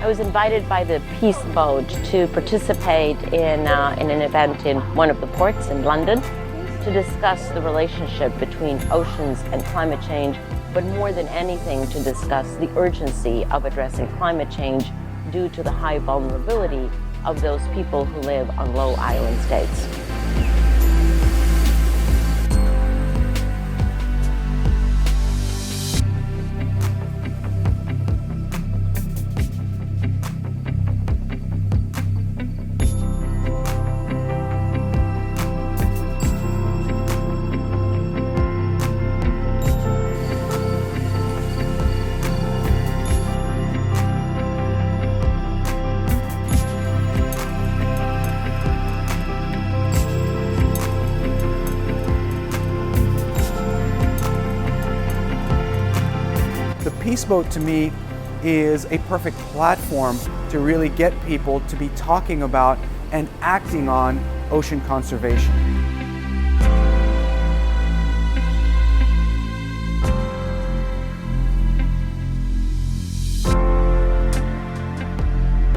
was invited by the Peace Boat to participate in an event in one of the ports in London to discuss the relationship between oceans and climate change, but more than anything to discuss the urgency of addressing climate change due to the high vulnerability of those people who live on low island states. The Peace Boat to me is a perfect platform to really get people to be talking about and acting on ocean conservation.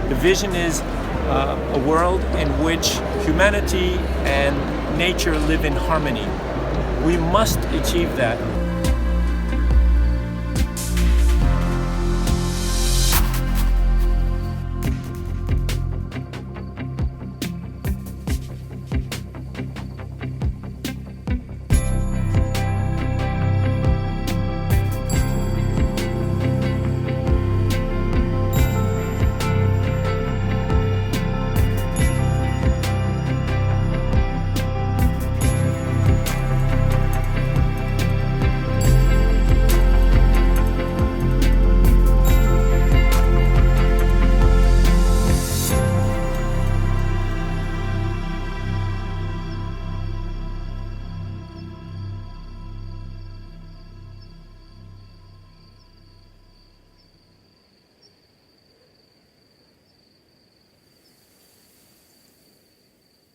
The vision is a world in which humanity and nature live in harmony. We must achieve that.